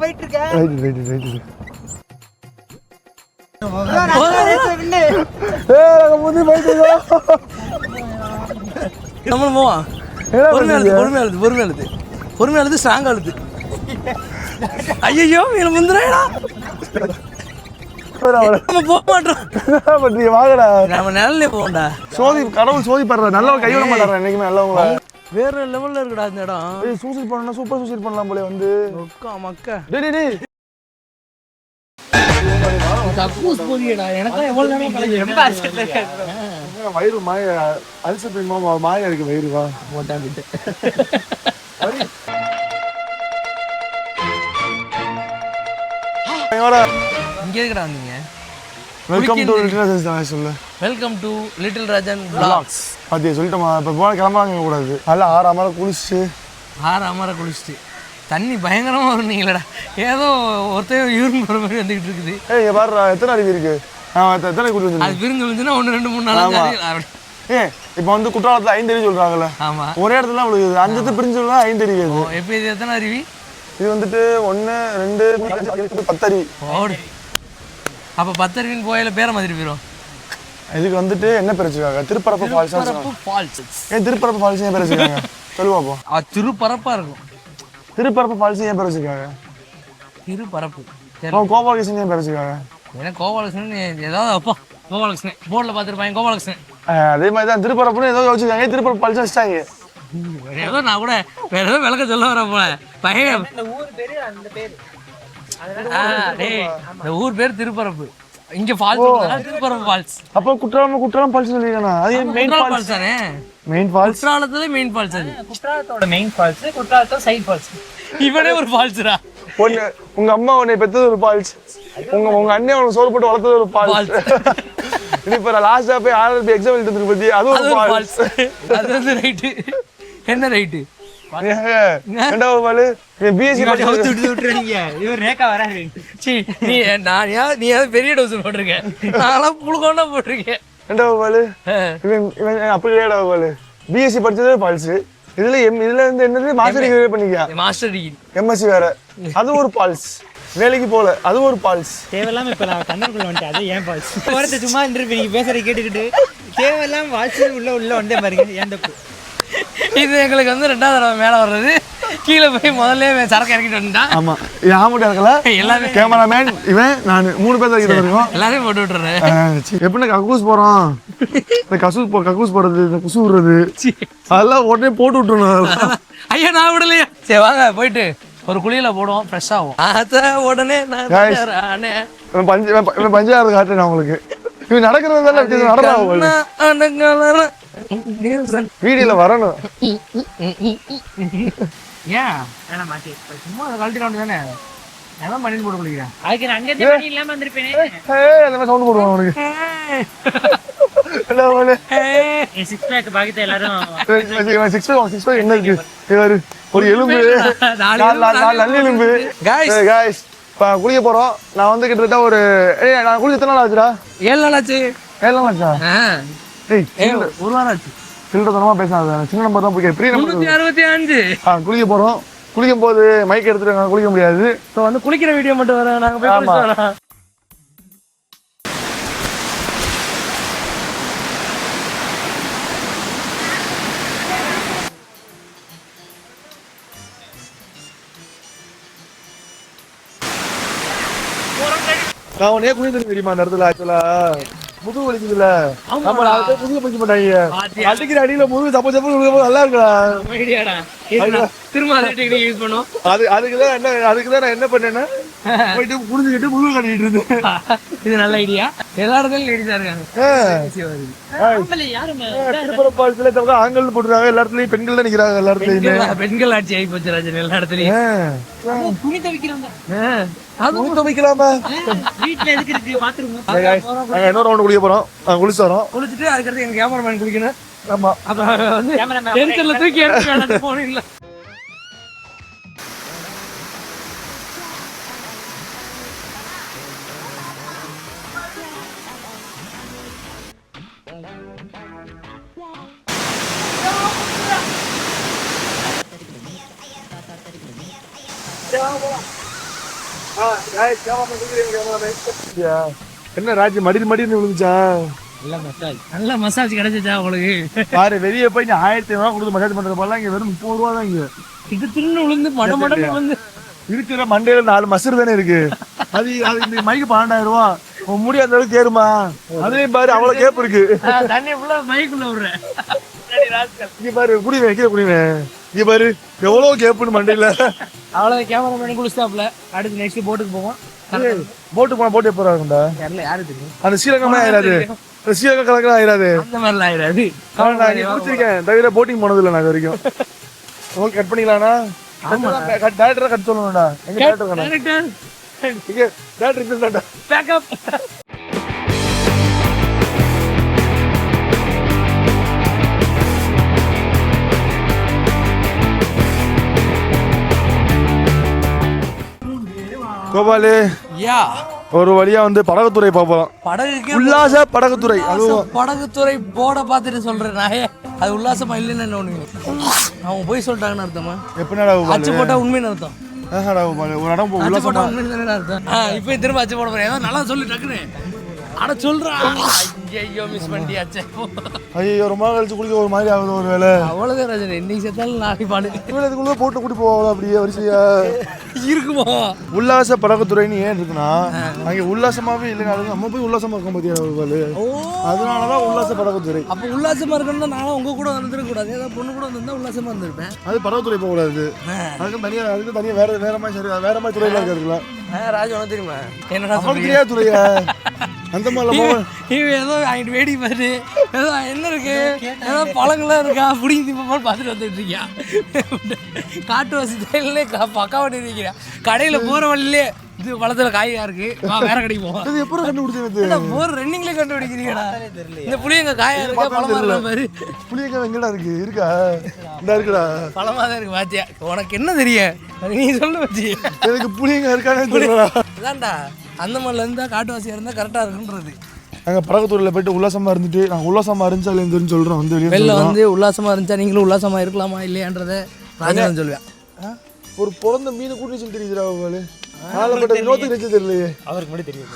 போயிட்டு இருக்கேன். ரைட் நம்ம போவா பொறுமையா எழுது ஸ்ட்ராங்கா எழுது. ஐயோ இவன் முந்திரா நம்ம போக மாட்டோம். வாங்கடா நம்ம நிழல்ல போவோம்டா. கடவுள் சோதிப்படுற நல்லவங்க கைவிட மாட்டாரா என்னைக்குமே நல்லவங்கள. வேற லெவல்ல இருக்குடா இந்த இடம். சூசைட் பண்ணா சூப்பர் சூசைட் பண்ணலாம் போல வந்து மக்கா. டேய் கக்கூஸ் போறியடா. எனக்கு எவ்வளவு நேரம் கலைய ரொம்ப அல்சர்ல இருக்க. வயிறு மாய அல்சர் பெயின்மா மாய இருக்கு வயிறு வா போட்டாங்கிட்டு. இங்க இருக்கடா நீங்க. வெல்கம் டு லிட்டில் ராஜன் சொல்லு. Welcome to little Rajan vlogs. பாத்தியா சொல்லிட்டோமா. இப்போ போன கிளம்பலாங்க கூடாது. நல்லா 6 அமர குளிச்சுட்டு 6 அமர குளிச்சுட்டு தண்ணி பயங்கரமா வருனீங்களடா. ஏதோ ஒருத்தர் யூரின் போற மாதிரி வந்துகிட்டு இருக்குது. இங்க பாருடா எத்தனை அருவி இருக்கு. எத்தனை குடி வந்து அது பிரிஞ்சு விழுந்துனா 1 2 3 4 இப்போ வந்து குற்றாலத்துல 5 அருவி சொல்றாங்கல்ல. ஆமா ஒரே இடத்துல விழுகுது. 5 பிரிஞ்சு விழுந்தா 5 அருவி அது. இப்போ இது எத்தனை அருவி? இது வந்துட்டு 1 2 3 10 அருவி. ஓடு. அப்ப 10 அருவின்னு போயில பேர மாதிரி போயிடும். இதுக்கு வந்துட்டு என்ன பேர் வச்சிருக்காங்க? திருப்பரப்பு ஃபால்ஸ். ஏன் திருப்பரப்பு ஃபால்ஸ் ஏன் பேர் வச்சிருக்காங்க சொல்லுவா போ. திருப்பரப்பா இருக்கும். திருப்பரப்பு ஃபால்ஸ் ஏன் பேர் வச்சிருக்காங்க? திருப்பரப்பு. கோபாலகிருஷ்ணன் ஏன் பேர் வச்சிருக்காங்க? ஏன்னா கோபாலகிருஷ்ணன் ஏதாவது அப்பா கோபாலகிருஷ்ணன் போர்டில் பார்த்துருப்பாங்க கோபாலகிருஷ்ணன். அதே மாதிரி தான் திருப்பரப்புன்னு ஏதோ வச்சிருக்காங்க. திருப்பரப்பு ஃபால்ஸ் வச்சிட்டாங்க. ஏதோ நான் கூட வேற ஏதோ விளக்க சொல்ல வர போல பையன். இந்த ஊர் பேரு அந்த பேரு. இந்த ஊர் பேர் திருப்பரப்பு. இங்க ஃபால்ஸ் திருப்பரப்பு ஃபால்ஸ். அப்போ குற்றாலம் ஃபால்ஸ் சொல்லிருக்கானா? அது மெயின் ஃபால்ஸ் தானே. மெயின் ஃபால்ஸ் குற்றாலத்துல மெயின் ஃபால்ஸ். அது குற்றாலத்தோட மெயின் ஃபால்ஸ், குற்றாலத்தோட சைடு ஃபால்ஸ். இவனே ஒரு ஃபால்ஸ்டா. உங்க அம்மா உன்னை பெத்தது ஒரு ஃபால்ஸ். உங்க அண்ணன் உனக்கு சோறு போட்டு வளர்த்தது ஒரு ஃபால்ஸ். இப்ப லாஸ்டா போய் ஆர்ஆர்பி எக்ஸாம் எழுதிட்டு பத்தி அது ஒரு ஃபால்ஸ். அது வந்து ரைட். என்ன ரைட்? ரெண்டாவது பால் பிஎஸ்சி விட்டு விட்டுறீங்க. இவர் ரேகா வராரு. நீ பெரிய டோஸ் போட்டிருக்க. நான் புழுக்கோண்டா போட்டிருக்கேன். ரெண்டாவது பால் இவன் அப்படி ரெண்டாவது பால் பிஎஸ்சி படிச்சதே ஃபால்ஸ். இதுல இருந்து என்னது மாஸ்டர் டிகிரி பண்ணிக்க. மாஸ்டர் டிகிரி எம்எஸ்சி வேற அது ஒரு ஃபால்ஸ். வேலைக்கு போல அது ஒரு ஃபால்ஸ். தேவையில்லாம இப்ப நான் கண்ணூருக்குள்ள வந்துட்டேன். அது ஏன் ஃபால்ஸ்? ஒருத்த சும்மா இருந்துருப்பீங்க நீங்க பேசுறத கேட்டுக்கிட்டு. தேவையில்லாம ஃபால்ஸ் உள்ள வந்தே பாருங்க. ஏன் தப்பு இது எங்களுக்கு வந்து 2வது தடவை மேல வர்றது. கீழே போய் முதல்ல சரக்கு இறக்கிட்டு வந்துட்டான். ஆமா யாமட்டு இருக்கல எல்லாமே கேமராமேன் இவன் நான் 3 பேர் இறக்கிட்டு இருக்கோம். எல்லாரையும் போட்டு விட்டுறேன். எப்படின்னா கக்கூஸ் போறோம். இந்த கக்கூஸ் போடுறது இந்த குசு விடுறது அதெல்லாம் உடனே போட்டு விட்டுறணும். ஐயா நான் விடலையா. சரி வாங்க போயிட்டு ஒரு குளியில போடுவோம் ஃப்ரெஷ் ஆகும். அத உடனே பஞ்சாயத்து காட்டுறேன் நான் உங்களுக்கு. இவன் நடக்கிறது நடறான் வீடியோல வரணும். ஏன் சும்மா கழட்டிட்டு தானே எல்லாம் பண்ணி போட்டு குளிக்கிறேன். அதுக்கு நான் அங்கே பண்ணி இல்லாம வந்திருப்பேனே. அந்த மாதிரி சவுண்ட் போடுவான் அவனுக்கு. சிக்ஸ் பேக் பாக்கிட்ட எல்லாரும் சிக்ஸ் பேக் என்ன இருக்கு? ஒரு எலும்பு 4 எலும்பு. गाइस குளிக்க போறோம். நான் வந்து கிட்டத்தட்ட ஒரு நான் குளிச்சு எத்தனை நாள் ஆச்சுடா? 7 நாள் ஆச்சு. 7 நாள் ஆச்சா? ஒரு வாரம் ஆச்சு. சில்லறதனமா பேசாத. சின்ன நம்பர் தான் போய் ப்ரீ நம்பர் 365. குளிக்க போறோம். குளிக்கும் போது மைக் எடுத்துட்டு குளிக்க முடியாது. ஸோ வந்து குளிக்கிற வீடியோ மட்டும் வர நாங்கள் போய் குளிச்சுட்டு நான் உடனே குளித்து தெரியுமா அந்த இடத்துல ஆக்சுவலா முதுகு வலிக்குதுல்ல. நம்ம முதுகு பிடிக்க மாட்டாங்க. அடிக்கிற அடியில முதுகு தப்பு நல்லா இருக்கா? அதுக்குதான் நான் என்ன பண்ணேன்னா போயிட்டு புரிஞ்சுக்கிட்டு முதுகு கட்டிட்டு இருந்தேன். இது நல்ல ஐடியா. எல்லா இடத்துலயும் லேடிஸா இருக்காங்க. ஆண்கள் போட்டுருக்காங்க. எல்லா இடத்துலயும் பெண்கள் தான் நிக்கிறாங்க. எல்லா இடத்துலயும் பெண்கள் ஆட்சி ஆகி போச்சு ராஜன். எல்லா இடத்துலயும் துணி துவைக்கிறாங்க. அதுவும் துவைக்கலாமா? வீட்டுல எதுக்கு இருக்கு பாத்ரூம்? இன்னொரு ரவுண்ட் குளிக்க போறோம். குளிச்சு வரோம். குளிச்சுட்டு அதுக்கடுத்து எங்க கேமராமேன் குளிக்கணும். ஆமா வந்து தூக்கி எடுத்து போன இல்ல. என்ன ராஜ் மடின்னு விழுந்துச்சா? நல்ல மசாஜ் கிடைச்சிச்சா உங்களுக்கு? பாரு வெளியே போய் 1500 கொடுத்து மசாஜ் பண்றது போல இங்க வெறும் 30 ரூபா தான். இங்க இது தின்னு விழுந்து மடமடன்னு விழுந்து இருக்கிற மண்டையில 4 மசர் தானே இருக்கு. அது இந்த மைக்கு 12,000 ரூபா. உன் முடி அந்த அளவுக்கு கேருமா? அதையும் பாரு அவ்வளவு கேப் இருக்கு. தண்ணி ஃபுல்லா மைக்குள்ள விடுறேன். இங்க பாரு குடிவேன் கீழே குடிவேன். இங்க பாரு எவ்வளவு கேப்புன்னு மண்டையில. அவ்வளவு கேமரா பண்ணி குளிச்சாப்ல. அடுத்து நெக்ஸ்ட் போட்டுக்கு போவோம். போட்டு போனா போட்டு எப்போ இருக்கும்டா? தெரியல, யாரு தெரியும்? அந்த ஸ்ரீலங்கமே ஆயிராது. ஸ்ரீலங்கா கலக்கலாம் ஆயிராது. அந்த மாதிரிலாம் ஆயிராது. நான் இங்க குடிச்சிருக்கேன். தவிர போட்டிங் போனது இல்லை நான் இது வரைக்கும். ஓகே கட் பண்ணிக்கலாம்னா? டேரக்டரா கட் சொல்லணும்டா. எங்க டேரக்டர்? இங்க டேரக்டர் இல்லடா. பேக்கப். கோபாலு யா ஒரு வழியா வந்து படகுத்துறை பார்ப்போம். படகுக்கு உல்லாச படகுத்துறை. அதுவும் படகுத்துறை போர்டை பார்த்துட்டு சொல்றேன் நாயே. அது உல்லாசமா இல்லைன்னு என்ன ஒண்ணு அவங்க போய் சொல்லிட்டாங்கன்னு அர்த்தமா? எப்படின்னா அச்சு போட்டா உண்மைன்னு அர்த்தம். ஒரு இடம் அச்சு போட்டா உண்மைன்னு அர்த்தம். இப்போ திரும்ப அச்சு போட போறேன். ஏதோ நல்லா சொல்லி டக்குன்னு ஆனா சொல்றான். ஐயோ மிஸ் பண்ணியாச்சே. ஐயோ ரொம்ப நாள் கழிச்சு குளிக்க ஒரு மாதிரி ஆகுது. ஒரு வேலை அவ்வளவுதான் ராஜன். இன்னைக்கு செத்தாலும் நாளைக்கு பாடு இதுக்குள்ள போட்டு கூட்டி போவோம். அப்படியே வரிசையா இருக்குமோ? உல்லாச படகுத்துறைன்னு ஏன் இருக்குன்னா அங்க உல்லாசமாவே இல்லைனாலும் நம்ம போய் உல்லாசமா இருக்கோம் பாத்தியா. அதனாலதான் உல்லாச படகுத்துறை. அப்ப உல்லாசமா இருக்கணும்னா நானும் உங்க கூட வந்துருக்க கூடாது. ஏதாவது பொண்ணு கூட வந்திருந்தா உல்லாசமா இருந்திருப்பேன். அது படகுத்துறை போக கூடாது. அதுக்கு தனியா வேற மாதிரி துறையில இருக்குதுல. ராஜா உனக்கு தெரியுமா என்னடா தெரியா துறையா? அந்த மாதிரி இவன் ஏதோ அங்கிட்டு வேடி பாரு. ஏதோ என்ன இருக்கு, ஏதோ பழங்கள்லாம் இருக்கா பிடிங்கி திப்பா பார்த்துட்டு வந்துட்டு இருக்கியா? காட்டுவாசி தையிலே பக்கா பண்ணி இருக்கிறா. கடையில போற வழியிலே இது பழத்துல காயா இருக்கு, வேற கடைக்கு போவோம். இது எப்போ கண்டுபிடிச்சது? போற ரன்னிங்லேயே கண்டுபிடிக்கிறீங்கடா. இந்த புளியங்க காயா இருக்கா பழமா இருக்கா பாரு. புளியங்க எங்கடா இருக்கு? இருக்கா? இந்த இருக்குடா. பழமா தான் இருக்கு பாத்தியா. உனக்கு என்ன தெரியும்? நீ சொல்ல வச்சு எனக்கு புளியங்க இருக்கானே தெரியலடா. அதான்டா அந்த மாதிரில இருந்தா காட்டுவாசியா இருந்தா கரெக்டா இருக்குன்றது. நாங்கள் படகுத்துறையில் போயிட்டு உல்லாசமாக இருந்துட்டு நாங்கள் உல்லாசமாக இருந்துச்சா இல்லைன்னு சொல்கிறோம். வந்து வெளில வந்து உல்லாசமாக இருந்துச்சா நீங்களும் உல்லாசமாக இருக்கலாமா இல்லையான்றதை ராஜன் சொல்லுவேன். ஒரு பிறந்த மீன் கூட நீச்சல் தெரியுதுடா. நாளைப்பட்ட வினோத்துக்கு நீச்சல் தெரியலையே. அவருக்கு மட்டும் தெரியும்.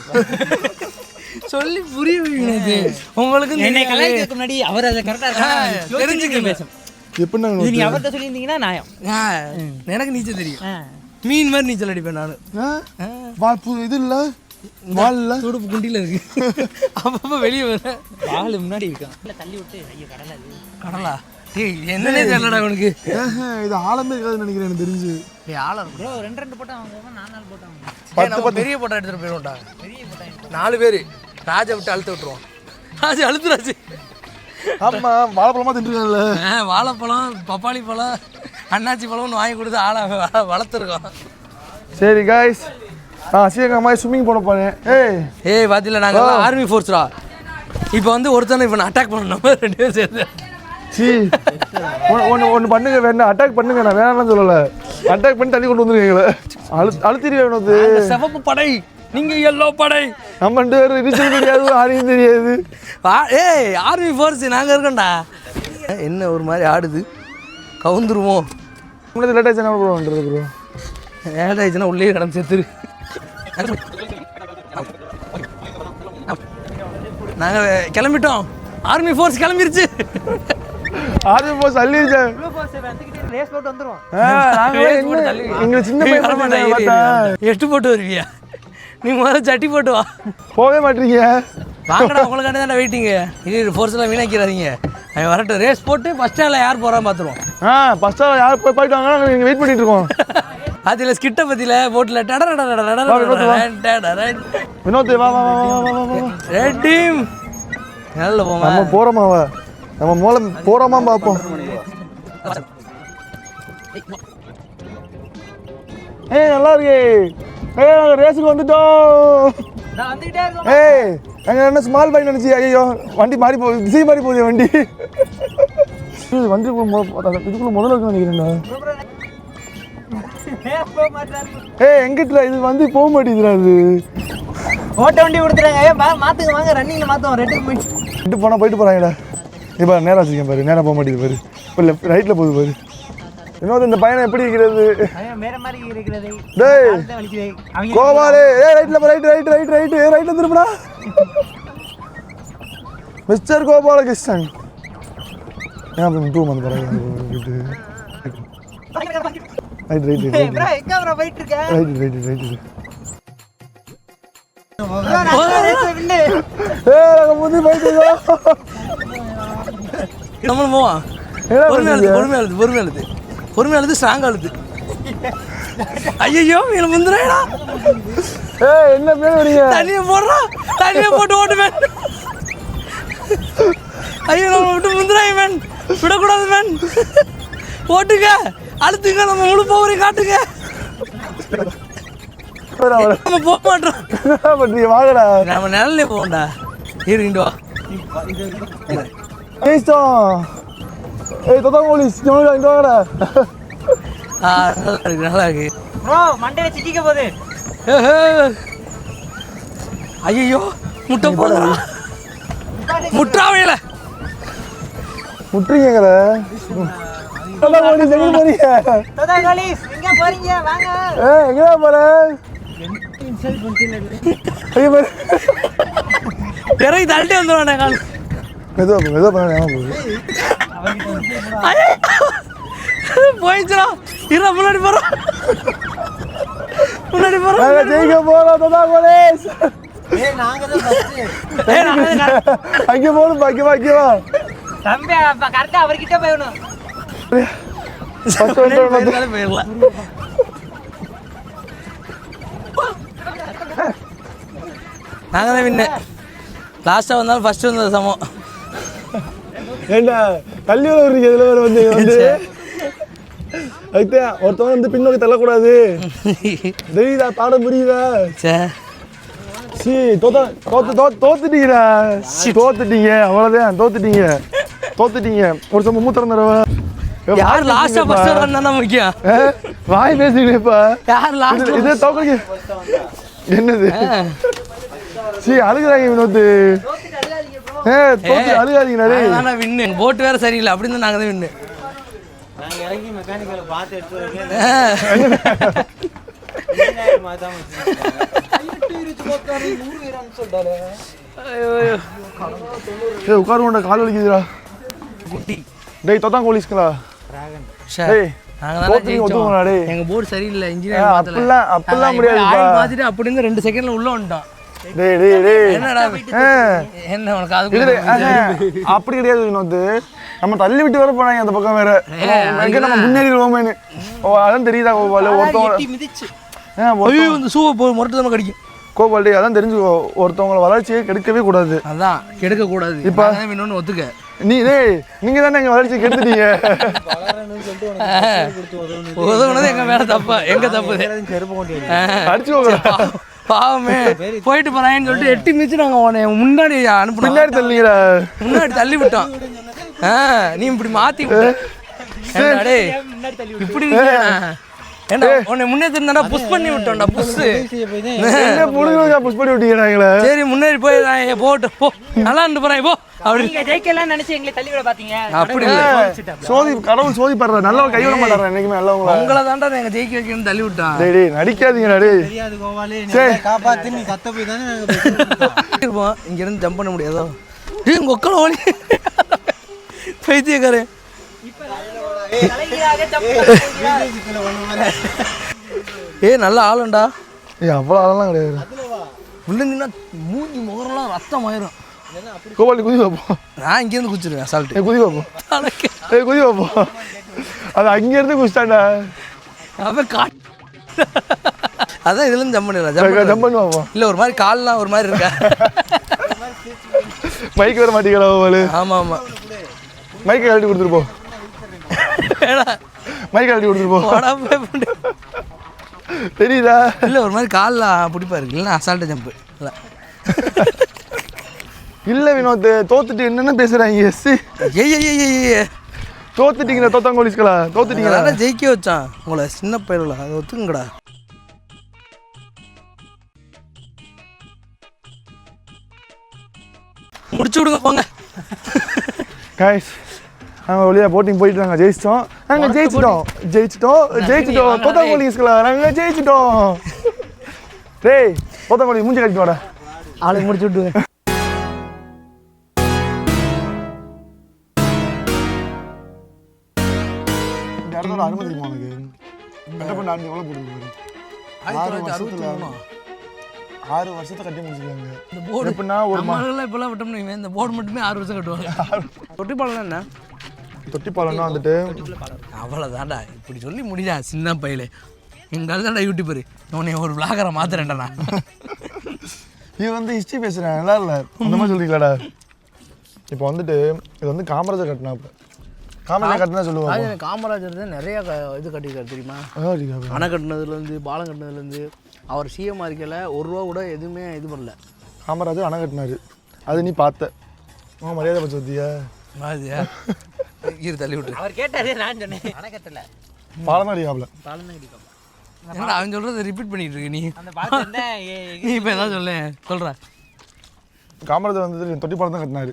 சொல்லி புரிய வைங்க. உங்களுக்கு என்னை கலாய்க்கிறதுக்கு முன்னாடி அவர் அதை கரெக்டாக தெரிஞ்சுக்க பேசும். எப்படின்னா நீ அவர்கிட்ட சொல்லியிருந்தீங்கன்னா நியாயம். எனக்கு நீச்சல் தெரியும். மீன் மாதிரி நீச்சல் அடிப்பேன் நான். இது இல்லை வால்ல துடுப்பு குண்டியில் இருக்கு. அப்பப்போ வெளியே வர வால் முன்னாடி இருக்கான். தள்ளி விட்டு ஐயோ கடலா கடலா என்னன்னே தெரியலடா உனக்கு. இது ஆழமே இருக்காதுன்னு நினைக்கிறேன் எனக்கு தெரிஞ்சு. ஆழம் ப்ரோ 2 போட்டா அவங்க 4 போட்டாங்க. பெரிய போட்டா எடுத்துட்டு போயிடுவோம்டா. பெரிய போட்டா 4 பேர் ராஜா விட்டு அழுத்த விட்டுருவோம். ராஜா அழுத்துறாச்சு. ஆமா வாழைப்பழமா தின்றுருக்காங்கல்ல. வாழைப்பழம் பப்பாளி பழம் அண்ணாச்சி பழம்னு வாங்கி கொடுத்து ஆளை வளர்த்துருக்கோம். சரி காய்ஸ் சீக்கிரம் மாதிரி ஸ்விம்மிங் போட போறேன். ஏய் பாத்தியில நாங்கள் ஆர்மி ஃபோர்ஸ்ரா. இப்போ வந்து ஒருத்தனை இப்போ அட்டாக் பண்ணணும். நம்ம 2 பேரும் சேர்ந்து ஒன்று பண்ணுங்க. வேணா அட்டாக் பண்ணுங்க. நான் வேணாம்னு சொல்லலை. அட்டாக் பண்ணி தள்ளி கொண்டு வந்துருக்கீங்களே. அழுத்திடுவேன். சிவப்பு படை நீங்க எல்லோ படை. நம்ம 2 பேரும் நீச்சல் தெரியாது ஆடியும் தெரியாது. ஏய் ஆர்மி ஃபோர்ஸ் நாங்கள் இருக்கோம்டா. என்ன ஒரு மாதிரி ஆடுது கவுந்துருவோம். லேட் ஆயிடுச்சுன்னா ப்ரோ பண்ணுறது ப்ரோ. லேட் ஆயிடுச்சுன்னா உள்ளே கிடந்து செத்துரு. நாங்கள் கிளம்பிட்டோம். ஆர்மி ஃபோர்ஸ் கிளம்பிருச்சு. ஆர்மி ஃபோர்ஸ் அள்ளிருச்சு. ரேஸ் போட்டு வந்துருவோம். எங்களை சின்ன பையன் 8 போட்டு வருவியா? நீ முதல்ல சட்டி போட்டு வா. போகவே மாட்டீங்க. வாங்கடா உங்களுக்காண்டி தானே வெயிட்டிங்க. இது ஃபோர்ஸ்லாம் வீணாக்கிறாதீங்க. அவன் வரட்டும். ரேஸ் போட்டு ஃபர்ஸ்ட் ஸ்டாண்டில் யார் போகிறான்னு பார்த்துருவோம். ஃபர்ஸ்ட் ஸ்டாண்டில் யார் போயிட்டு வாங்க. நாங்கள் வெயிட் பண்ணிட்டு இருக்கோம். அதில் ஸ்கிட்ட பற்றியில் போட்டில் வினோத் வா வா ரெட் டீம் நல்ல போமா. நம்ம போகிறோமாவா? நம்ம மூலம் போகிறோமா பார்ப்போம். நல்லா இருக்கு. நாங்கள் ரேஸுக்கு வந்துட்டோம். நாங்கள் என்ன ஸ்மால் பைக் நினச்சி ஐயோ வண்டி மாறி போகுது. திசை மாறி போகுது வண்டி. வண்டி இதுக்குள்ள முதல்ல இருக்கு நினைக்கிறேன்டா. எங்கிட்ட இது வந்து போக மாட்டேங்குதுடா. இது ஓட்ட வண்டி கொடுத்துறாங்க. மாத்துங்க வாங்க ரன்னிங்ல மாத்துவோம். போனா போயிட்டு போறாங்கடா. இப்போ நேரா வச்சுக்கேன் பாரு. நேராக போக மாட்டேங்குது பாரு. இப்போ லெஃப்ட் ரைட்டில் போகுது பாரு. இன்னொரு இந்த பையனை எப்படி இருக்கிறது வேற மாதிரி இருக்கிறது. டேய் தான் வலிக்குது. அவங்க கோபாலே ஏய் ரைட்ல திரும்புடா மிஸ்டர் கோபாலகிருஷ்ணன் ஏன் டூ மந்த் பரவாயில்ல ரைட் bro எங்க bro போயிட்டு இருக்க? ரைட் வின்னு. ஏய் நாங்க முந்தி போயிட்டோம் நம்மளும் போவோம். பொறுமையா எழுது ஸ்ட்ராங்கா எழுது. ஐயோ இவனை முந்துறேடா. ஏய் என்ன பேர் வரீங்க தண்ணியை போட்டு ஓட்டு மேன். ஐயோ நம்ம விட்டு முந்துறாங்க மேன், விடக்கூடாது மேன். ஓட்டுங்க, அழுத்துங்க, நம்ம முழு பவரையும் காட்டுங்க. நம்ம போக மாட்டோம். என்ன பண்றீங்க வாங்கடா நம்ம நிழல்லே போவோம்டா. இருக்கிட்டு வா. ஏய் தோதா போலீஸ் இங்க வாங்கடா. நல்லா இருக்கு. bro மண்டையில சிக்கிக்க போகுது. ஐயோ முட்டை போடுறா. முட்டாவையில முட்றீங்கற தோதா போலீஸ் எங்க போறீங்க? தோதா போலீஸ் எங்க போறீங்க? வாங்க. ஏய் எங்க போற? இன்சல்ட் பண்ணிட்டீங்க. ஐயோ இறங்கி தள்ளிட்டு வந்துடுவானே கால். மெதுவா பண்ண ஏமா போகுது போயிடுச்சுடா. இரு முன்னாடி போறோம். நாங்க ஜெயிக்க போறோம் தோதா போலீஸ். ஏய் நாங்க தான் ஃபர்ஸ்ட். அங்க போறோம் அங்க வா தம்பி கரெக்ட்டா அவர்கிட்ட போயணும். ஃபர்ஸ்ட் வந்து போயிடலாம். நாங்கள் தான் வின்னு. லாஸ்ட்டாக வந்தாலும் ஃபர்ஸ்ட் வந்தது சமம். ஏண்டா தள்ளி வரீங்க இதுல வேற வந்து அதுதான் ஒருத்தவங்க வந்து பின்னோக்கி தள்ளக்கூடாது. தெரியுதா பாடம் புரியுதா? சி தோத்துட்டீங்கடா. தோத்துட்டீங்க அவ்வளோதான். தோத்துட்டீங்க ஒரு சம மூத்திரம் தடவை. யார் லாஸ்ட்டாக ஃபர்ஸ்ட் வந்தால் முக்கியம். வாய் பேசுகிறேப்பா. யார் லாஸ்ட் இதே தோக்க என்னது சி அழுகுறாங்க வினோத்து. தோத்து அழுகாதீங்கண்ணா. வின்னு போட்டு வேற சரியில்லை அப்படின்னு தான் நாங்கள் தான் வின்னு. நாங்க இறங்கி மெக்கானிக்கல் பார்த்து எடுத்து உட்காருவோண்டா கால் வலிக்குதுடா. டேய் தோத்தான் போலீஸ்களா எங்க போர்டு சரியில்லை. இன்ஜினியர் அப்பெல்லாம் முடியாது மாத்திட்டு அப்படின்னு 2 செகண்ட்ல உள்ள வந்துட்டோம். என்னடா என்ன உனக்கு அது அப்படி கிடையாது வினோத். நம்ம தள்ளி விட்டு வர போனாங்க அந்த பக்கம் வேற. எங்க நம்ம முன்னேறிடுவோமேனு. அதான் தெரியுதா ஒருத்தவங்க சூவை முரட்டு கடிக்கும். கோபால்டே அதான் தெரிஞ்சுக்கோ. ஒருத்தவங்களை வளர்ச்சியை கெடுக்கவே கூடாது. அதான் கெடுக்க கூடாது. இப்போ இன்னொன்னு ஒத்துக்க. நீங்க தானே எங்க வளர்ச்சியை கெடுத்துட்டீங்க. உதவுனது எங்க மேல தப்பா? எங்க தப்பு? அடிச்சுக்கோங்க பாவமே போயிட்டு போறாங்கன்னு சொல்லிட்டு 8 மினிட்ஸ் நாங்க முன்னாடி அனுப்பணும். பின்னாடி தள்ளிங்கடா. முன்னாடி தள்ளி விட்டோம். நீ இப்படி மாத்தி இப்படி ஏண்டா உன்னை முன்னே திருந்தாடா புஷ் பண்ணி விட்டோம்டா. புஷ் பண்ணி விட்டீங்க. சரி முன்னேறி போய் போட்டு போ நல்லா இருந்து போறேன் போ. அப்படி நீங்க ஜெயிக்கலாம் நினைச்சு எங்களை தள்ளி விட பாத்தீங்க. அப்படி இல்ல சோதி கடவுள் சோதி பண்றாரு. நல்லவங்க கைவிட மாட்டாரு என்னைக்குமே. நல்லவங்க உங்களை தாண்டா எங்க ஜெயிக்க வைக்கணும்னு தள்ளி விட்டான். டேய் நடிக்காதீங்கடா டேய். தெரியாது கோவாலே நீ காப்பாத்தி நீ கத்த போய் தானே நாங்க இருப்போம். இங்க இருந்து ஜம்ப் பண்ண முடியாதோ? டேய் உங்க ஒக்கல ஓடி பைத்தியக்காரே. நல்ல ஆளுண்டா. அவ்வளோ ஆளெல்லாம் கிடையாது. உள்ள நின்னா மூஞ்சி முகரெல்லாம் ரத்தம் ஆயிரும். கோபாலி குதி பார்ப்போம். நான் இங்கேருந்து குதிச்சிருவேன். அசால்ட்டு குதி பார்ப்போம். குதி பார்ப்போம். அது அங்கேருந்து குதிச்சிட்டாண்டா. அவன் அதான் இதுலேருந்து ஜம்ப் பண்ணிடலாம். ஜம்ப் பண்ணி பார்ப்போம். இல்லை ஒரு மாதிரி கால்லாம் ஒரு மாதிரி இருக்கா. மைக் வர மாட்டீங்களா கோபாலு? ஆமாம் மைக்கை கழட்டி கொடுத்துருப்போம். மைக்கை கழட்டி கொடுத்துருப்போம். தெரியுதா? இல்லை ஒரு மாதிரி காலில் பிடிப்பா இருக்கு. இல்லைன்னா அசால்ட்டு ஜம்ப்பு இல்லை. இல்லை வினோத் தோத்துட்டு என்னென்ன பேசுகிறாங்க. தோத்துட்டீங்களா? தோத்தாங்கோலிஸ்களா தோத்துட்டீங்களா? ஜெயிக்க வச்சான் உங்களை சின்ன பயிரில். அதை ஒத்துங்கடா. முடிச்சு விடுங்க போங்க. காய்ஸ் நாங்கள் வழியாக போட்டிங் போயிட்டு நாங்கள் ஜெயிச்சிட்டோம். நாங்க ஜெயிச்சிட்டோம் போத்தாங்கோழி ஸ்கூல்ல நாங்க ஜெயிச்சிட்டோம். டேய் போத்தாங்கோழி மூஞ்சி கட்டிட்டு வாடா. ஆளை முடிச்சு விட்டு இந்த இடத்துல அனுமதி இருக்குமா உனக்கு? என்ன பண்ண அஞ்சு எவ்வளோ போட்டுருக்காரு? 6 வருஷத்தை கட்டி முடிச்சிருக்காங்க. இந்த போர்டு எப்படின்னா ஒரு மகளெல்லாம் இப்பெல்லாம் விட்டோம்னு இந்த போர்டு மட்டுமே 6 வருஷம் கட்டுவாங்க. தொட்டி பாலம் என்ன? தொட்டி பாலம்னா வந்துட்டு அவ்வளோதான்டா. இப்படி சொல்லி முடியா சின்ன பையில எங்கள் தான்டா யூடியூபர். உன்னை ஒரு விளாகரை மாத்துறேன்டா நான். இது வந்து ஹிஸ்ட்ரி பேசுகிறேன் நல்லா இல்லை அந்த மாதிரி சொல்றீங்களாடா. இப்போ வந்துட்டு இது வந்து காமராஜர் கட்டினா காமராஜர் கட்டினா சொல்லுவாங்க. காமராஜர் தான் நிறைய இது கட்டியிருக்காரு தெரியுமா? அணை கட்டினதுலேருந்து பாலம் கட்டினதுலேருந்து அவர் சிஎம் அறிக்கையில் 1 ரூபா கூட எதுவுமே இது பண்ணல. காமராஜர் அணை கட்டினாரு. அது நீ பார்த்த மரியாதை பற்றி வந்தியா? மாதிரியா இரு தள்ளி விட்டு அவர் கேட்டாரே நான் சொன்னேன் அணை கட்டல பாலம் அடிக்காப்ல என்னடா அவன் சொல்கிறத ரிப்பீட் பண்ணிட்டு இருக்கு நீ. அந்த பாலத்தை நீ இப்போ எதாவது சொல்கிறேன். காமராஜர் வந்து தொட்டி பாலம் தான் கட்டினாரு.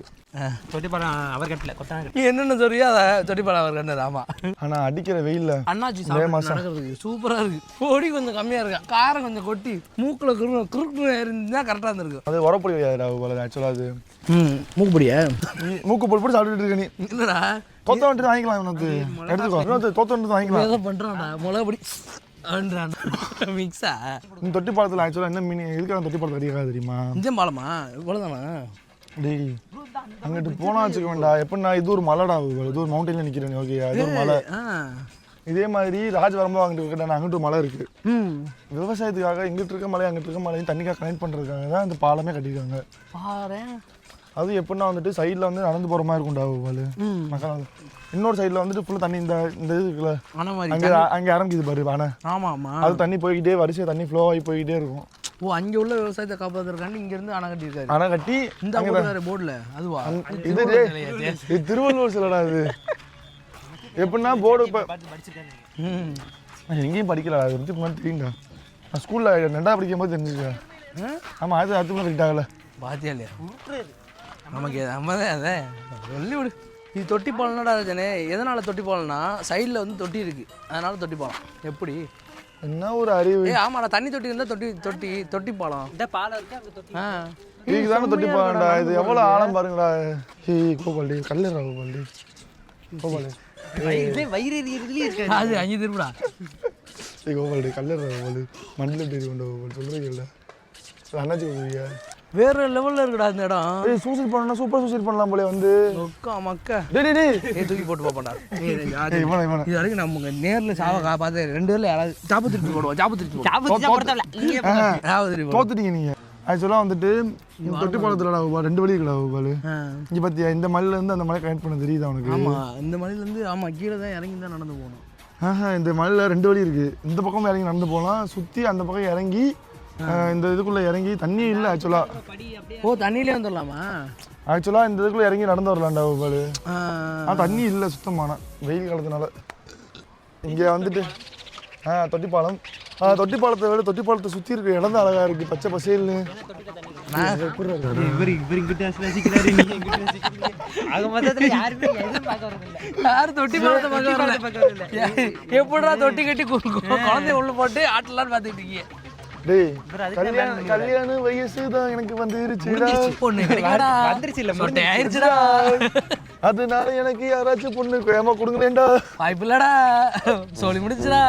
தொட்டி பாலம் அவர் கட்டல கொட்டாங்க. நீ என்னென்ன சொல்றியோ அதை தொட்டி பாலம் அவர் கட்டினார். ஆமாம். ஆனால் அடிக்கிற வெயில்ல அண்ணாச்சி நடக்கிறதுக்கு சூப்பராக இருக்குது. பொடி கொஞ்சம் கம்மியாக இருக்கா, காரம் கொஞ்சம் கொட்டி மூக்கில் குறுக்கு இருந்தால் கரெக்டாக இருந்திருக்கு. அது உரப்பொடி கிடையாது போல ஆக்சுவலாக. அது மூக்குப்பொடியா? மூக்கு பொடி சாப்பிட்டுட்டு இருக்க நீ. இல்லைடா தோத்த வந்துட்டு வாங்கிக்கலாம் உனக்கு எடுத்துக்கோ. தோத்த வந்துட்டு வாங்கிக்கலாம். ஏதோ பண்ணுறான்டா மிளகுப்பொடி மிக்ஸா. இந்த தொட்டி பாலத்தில் ஆக்சுவலாக என்ன மீன் எதுக்காக தொட்டி பாலத்தில் அடிக்காது தெரியுமா? இஞ்சம் பாலமா இவ்வளோதானா? டேய் அங்கிட்டு போனா வச்சுக்க வேண்டாம். எப்படின்னா இது ஒரு மலைடா, இது ஒரு மவுண்டன்ல நிற்கிறேன். ஓகே அது ஒரு மலை. இதே மாதிரி ராஜவரம்பா அங்கிட்டு அங்கிட்டு மலை இருக்கு. விவசாயத்துக்காக இங்கிட்டு இருக்க மலை அங்கிட்டு இருக்க மலையும் தண்ணிக்காக கனெக்ட் பண்ணுறதுக்காக தான் இந்த பாலமே கட்டியிருக்காங்க. அது எப்படின்னா வந்துட்டு சைடில் வந்து நடந்து போகிற மாதிரி இருக்கும்டா பால் மக்கள். இன்னொரு சைடில் வந்துட்டு ஃபுல்லாக தண்ணி இந்த இது இருக்குல்ல அங்கே இறங்கிது பாரு அணை. ஆமாம் ஆமாம். அது தண்ணி போய்கிட்டே வரிசையாக தண்ணி ஃப்ளோ ஆகி போய்கிட்டே இருக்கும். ஓ அங்கே உள்ள விவசாயத்தை காப்பாற்றுறதுக்காண்டி இங்கேருந்து அணை கட்டியிருக்காரு. அணை கட்டி இந்த போர்டில் அதுவா இது திருவள்ளூர் சிலடா. இது எப்படின்னா போர்டு இப்போ எங்கேயும் படிக்கல. அது வந்து முன்னாடி தெரியுங்கடா. நான் ஸ்கூலில் 2ஆவது படிக்கும் போது தெரிஞ்சுக்கேன். ஆமாம் அது அதுக்குள்ள கட்டிட்டாங்கல்ல பாத்தியா இல்லையா? நமக்கு நம்ம தான் அதை சொல்லி விடு. இது தொட்டி பாலம்னாடா தானே. எதனால் தொட்டி பாலம்னா சைடில் வந்து தொட்டி இருக்குது அதனால தொட்டி பாலம். எப்படி என்ன ஒரு அறிவு. ஆமாடா தண்ணி தொட்டி இருந்தால் தொட்டி பாலம். இந்த பாலம் இருக்கு அந்த தொட்டி. இதுக்கு தானே தொட்டி பாலம்டா. இது எவ்வளோ ஆழம் பாருங்கடா. கோபால்டி கல்லூரா கோபால்டி கோபால் வயிறு எரியறதுலயே இருக்கு. அது அங்கே திரும்புடா. கோபால்டி கல்லூரா கோபால் மண்ணில் தெரிய கொண்ட கோபால் சொல்கிறீங்கல்ல அண்ணாச்சி கொடுக்குறீங்க. வேற லெவலில் இருக்குடா இந்த இடம். சூசைட் பண்ணா சூப்பர் சூசைட் பண்ணலாம் போல வந்து மக்கா தூக்கி போட்டு பார்ப்போம்டா. இது வரைக்கும் நம்ம நேரில் சாவ பார்த்து 2 பேர்ல யாராவது சாப்பு திருப்பி போடுவோம். தோத்துட்டீங்க நீங்க. ஆக்சுவலாக வந்துட்டு தொட்டி பாலத்தில் 2 வழி இருக்குடா பாலு. இங்கே பார்த்தியா இந்த மலையிலேருந்து அந்த மலை கனெக்ட் பண்ண தெரியுது அவனுக்கு? ஆமாம் இந்த மலையிலேருந்து ஆமாம் கீழே தான் இறங்கி தான் நடந்து போகணும். இந்த மலையில் 2 வழி இருக்குது. இந்த பக்கம் இறங்கி நடந்து போகலாம். சுற்றி அந்த பக்கம் இறங்கி இந்த இதுக்குள்ளே இறங்கி தண்ணி இல்லை ஆக்சுவலாக. ஓ தண்ணியிலே வந்துடலாமா? ஆக்சுவலாக இந்த இதுக்குள்ளே இறங்கி நடந்து வரலாம்டா பாலு. தண்ணி இல்லை சுத்தமான வெயில் காலத்தினால. இங்கே வந்துட்டு தொட்டி பாலம். தொட்டி பாலத்தை விட தொட்டி பாலத்தை சுற்றி இருக்க இடம் தான் அழகாக இருக்குது பச்சை பசேல்னு. எப்படா தொட்டி கட்டி குழந்தை உள்ள போட்டு ஆட்டலான்னு பார்த்துட்டு இருக்கீங்க? டேய் கல்யாண வயசு தான் எனக்கு வந்துருச்சுடா. அதனால எனக்கு யாராச்சும் பொண்ணு ஏமா கொடுங்களேன்டா. வாய்ப்பு இல்லடா சொல்லி முடிச்சுடா.